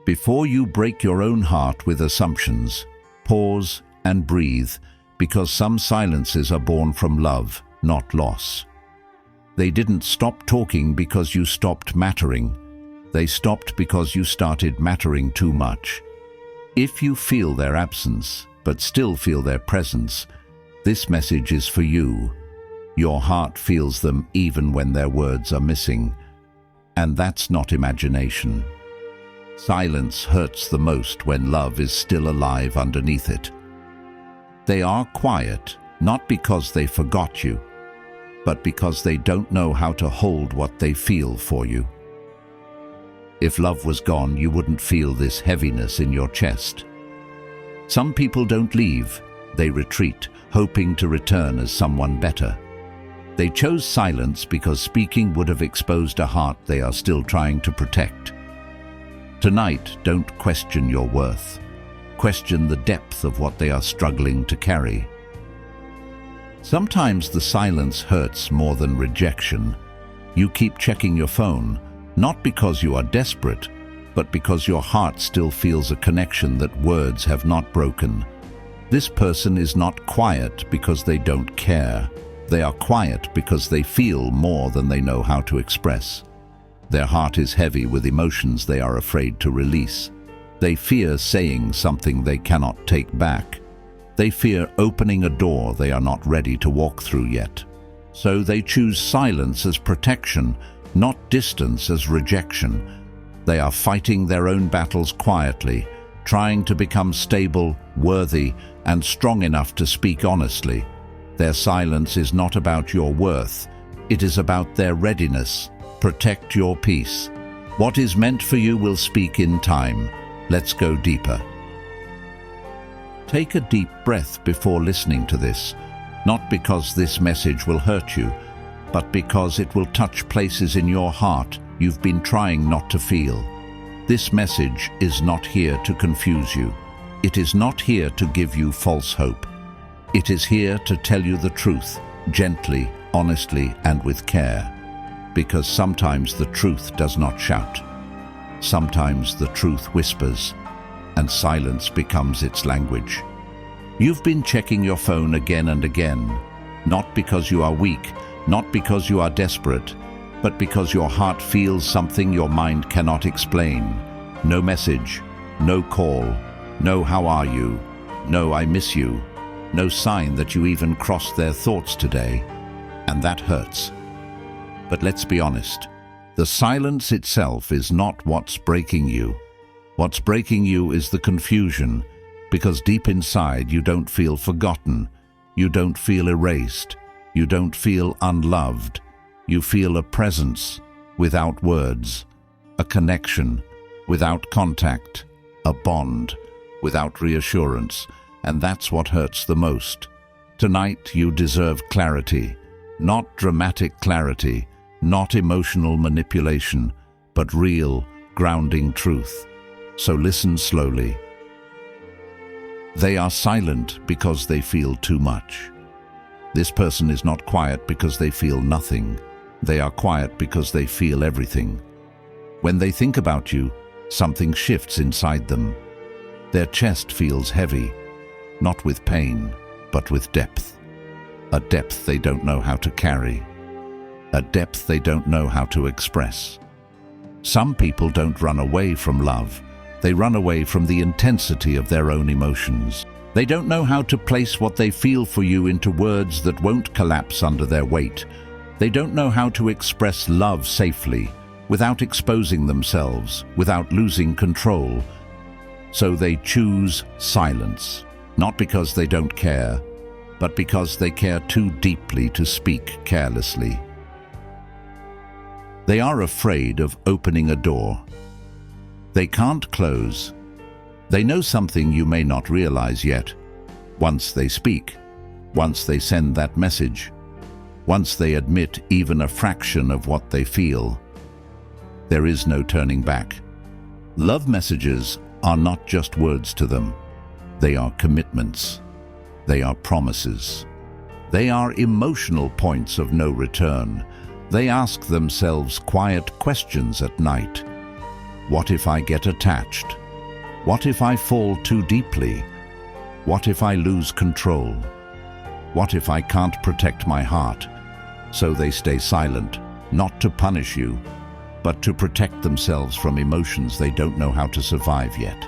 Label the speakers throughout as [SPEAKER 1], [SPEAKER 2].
[SPEAKER 1] Before you break your own heart with assumptions, pause and breathe, because some silences are born from love, not loss. They didn't stop talking because you stopped mattering. They stopped because you started mattering too much. If you feel their absence, but still feel their presence, this message is for you. Your heart feels them even when their words are missing. And that's not imagination. Silence hurts the most when love is still alive underneath it. They are quiet, not because they forgot you, but because they don't know how to hold what they feel for you. If love was gone, you wouldn't feel this heaviness in your chest. Some people don't leave, they retreat, hoping to return as someone better. They chose silence because speaking would have exposed a heart they are still trying to protect. Tonight, don't question your worth. Question the depth of what they are struggling to carry. Sometimes the silence hurts more than rejection. You keep checking your phone, not because you are desperate, but because your heart still feels a connection that words have not broken. This person is not quiet because they don't care. They are quiet because they feel more than they know how to express. Their heart is heavy with emotions they are afraid to release. They fear saying something they cannot take back. They fear opening a door they are not ready to walk through yet. So they choose silence as protection, not distance as rejection. They are fighting their own battles quietly, trying to become stable, worthy, and strong enough to speak honestly. Their silence is not about your worth. It is about their readiness. Protect your peace. What is meant for you will speak in time. Let's go deeper. Take a deep breath before listening to this, not because this message will hurt you, but because it will touch places in your heart you've been trying not to feel. This message is not here to confuse you. It is not here to give you false hope. It is here to tell you the truth, gently, honestly, and with care. Because sometimes the truth does not shout. Sometimes the truth whispers, and silence becomes its language. You've been checking your phone again and again, not because you are weak, not because you are desperate, but because your heart feels something your mind cannot explain. No message, no call, no how are you, no I miss you, no sign that you even crossed their thoughts today, and that hurts. But let's be honest, the silence itself is not what's breaking you. What's breaking you is the confusion, because deep inside you don't feel forgotten, you don't feel erased, you don't feel unloved. You feel a presence without words, a connection without contact, a bond without reassurance, and that's what hurts the most. Tonight you deserve clarity, not dramatic clarity, not emotional manipulation, but real, grounding truth. So listen slowly. They are silent because they feel too much. This person is not quiet because they feel nothing. They are quiet because they feel everything. When they think about you, something shifts inside them. Their chest feels heavy, not with pain, but with depth. A depth they don't know how to carry. A depth they don't know how to express. Some people don't run away from love. They run away from the intensity of their own emotions. They don't know how to place what they feel for you into words that won't collapse under their weight. They don't know how to express love safely, without exposing themselves, without losing control. So they choose silence, not because they don't care, but because they care too deeply to speak carelessly. They are afraid of opening a door. They can't close. They know something you may not realize yet. Once they speak, once they send that message, once they admit even a fraction of what they feel, there is no turning back. Love messages are not just words to them. They are commitments. They are promises. They are emotional points of no return. They ask themselves quiet questions at night. What if I get attached? What if I fall too deeply? What if I lose control? What if I can't protect my heart? So they stay silent, not to punish you, but to protect themselves from emotions they don't know how to survive yet.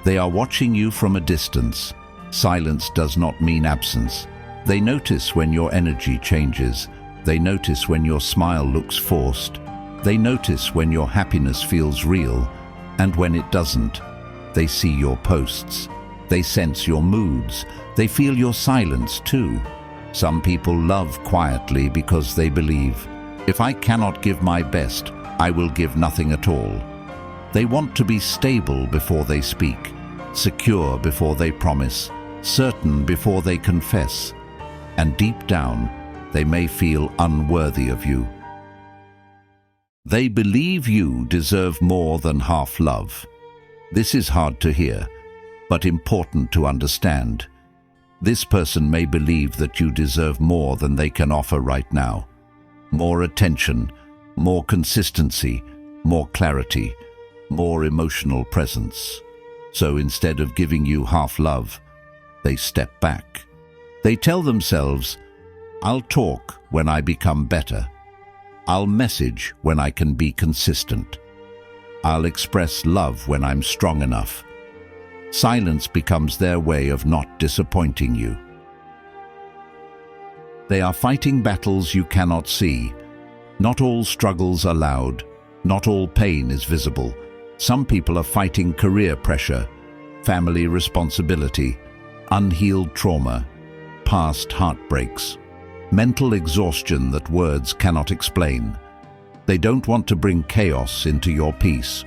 [SPEAKER 1] They are watching you from a distance. Silence does not mean absence. They notice when your energy changes. They notice when your smile looks forced. They notice when your happiness feels real, and when it doesn't. They see your posts. They sense your moods. They feel your silence too. Some people love quietly because they believe, if I cannot give my best, I will give nothing at all. They want to be stable before they speak, secure before they promise, certain before they confess. And deep down, they may feel unworthy of you. They believe you deserve more than half love. This is hard to hear, but important to understand. This person may believe that you deserve more than they can offer right now. More attention, more consistency, more clarity, more emotional presence. So instead of giving you half love, they step back. They tell themselves, I'll talk when I become better. I'll message when I can be consistent. I'll express love when I'm strong enough. Silence becomes their way of not disappointing you. They are fighting battles you cannot see. Not all struggles are loud. Not all pain is visible. Some people are fighting career pressure, family responsibility, unhealed trauma, past heartbreaks, mental exhaustion that words cannot explain. They don't want to bring chaos into your peace.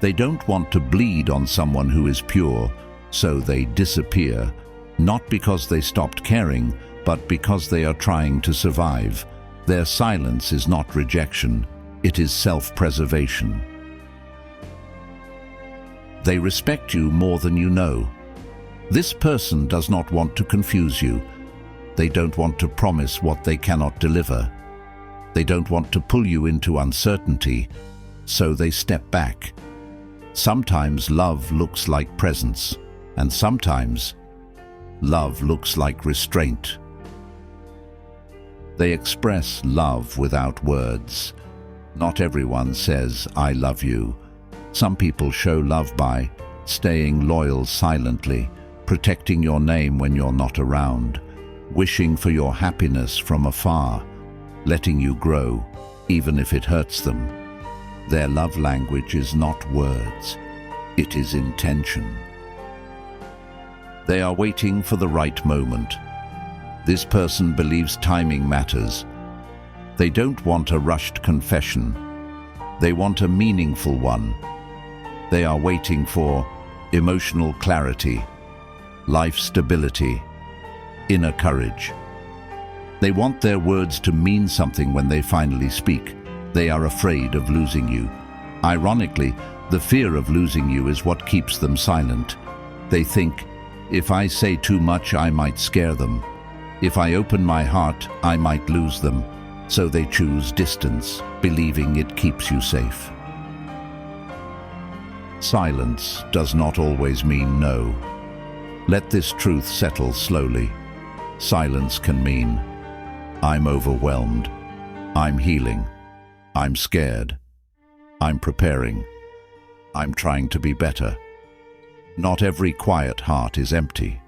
[SPEAKER 1] They don't want to bleed on someone who is pure, so they disappear, not because they stopped caring, but because they are trying to survive. Their silence is not rejection, it is self-preservation. They respect you more than you know. This person does not want to confuse you. They don't want to promise what they cannot deliver. They don't want to pull you into uncertainty, so they step back. Sometimes love looks like presence, and sometimes love looks like restraint. They express love without words. Not everyone says, I love you. Some people show love by staying loyal silently, protecting your name when you're not around, wishing for your happiness from afar, letting you grow, even if it hurts them. Their love language is not words, it is intention. They are waiting for the right moment. This person believes timing matters. They don't want a rushed confession. They want a meaningful one. They are waiting for emotional clarity, life stability, inner courage. They want their words to mean something when they finally speak. They are afraid of losing you. Ironically, the fear of losing you is what keeps them silent. They think, if I say too much, I might scare them. If I open my heart, I might lose them. So they choose distance, believing it keeps you safe. Silence does not always mean no. Let this truth settle slowly. Silence can mean, I'm overwhelmed, I'm healing, I'm scared, I'm preparing, I'm trying to be better. Not every quiet heart is empty.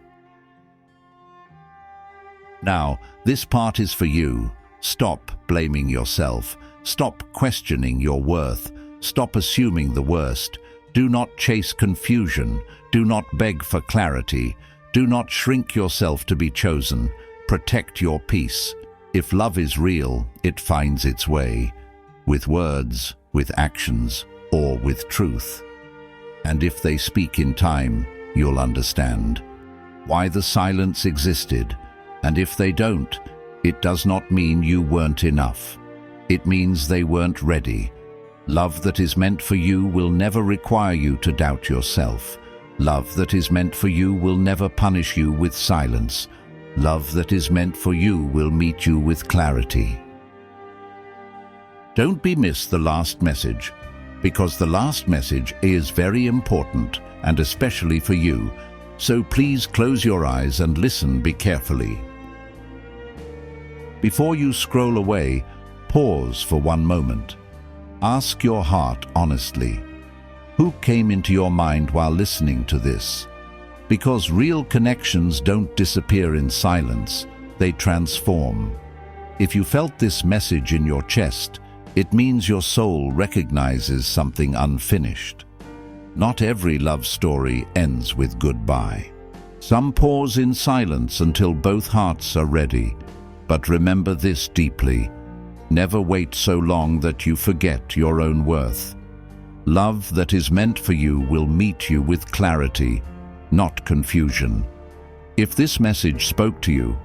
[SPEAKER 1] Now, this part is for you. Stop blaming yourself. Stop questioning your worth. Stop assuming the worst. Do not chase confusion. Do not beg for clarity. Do not shrink yourself to be chosen. Protect your peace. If love is real, it finds its way, with words, with actions, or with truth. And if they speak in time, you'll understand why the silence existed. And if they don't, it does not mean you weren't enough. It means they weren't ready. Love that is meant for you will never require you to doubt yourself. Love that is meant for you will never punish you with silence. Love that is meant for you will meet you with clarity. Don't be missed the last message. because the last message is very important and especially for you. So please close your eyes and listen carefully. Before you scroll away, pause for one moment. Ask your heart honestly, who came into your mind while listening to this? Because real connections don't disappear in silence, they transform. If you felt this message in your chest, it means your soul recognizes something unfinished. Not every love story ends with goodbye. Some pause in silence until both hearts are ready. But remember this deeply. Never wait so long that you forget your own worth. Love that is meant for you will meet you with clarity, not confusion. If this message spoke to you,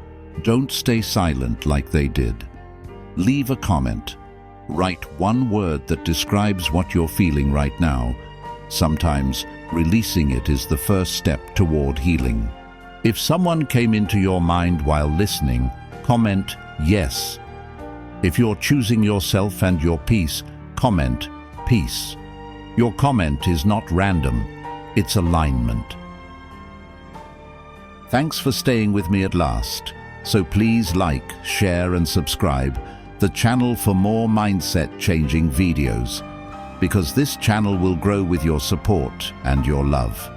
[SPEAKER 1] don't stay silent like they did. Leave a comment. Write one word that describes what you're feeling right now. Sometimes, releasing it is the first step toward healing. If someone came into your mind while listening, comment yes. If you're choosing yourself and your peace, comment peace. Your comment is not random, it's alignment. Thanks for staying with me at last. So please like, share and subscribe the channel for more mindset-changing videos, because this channel will grow with your support and your love.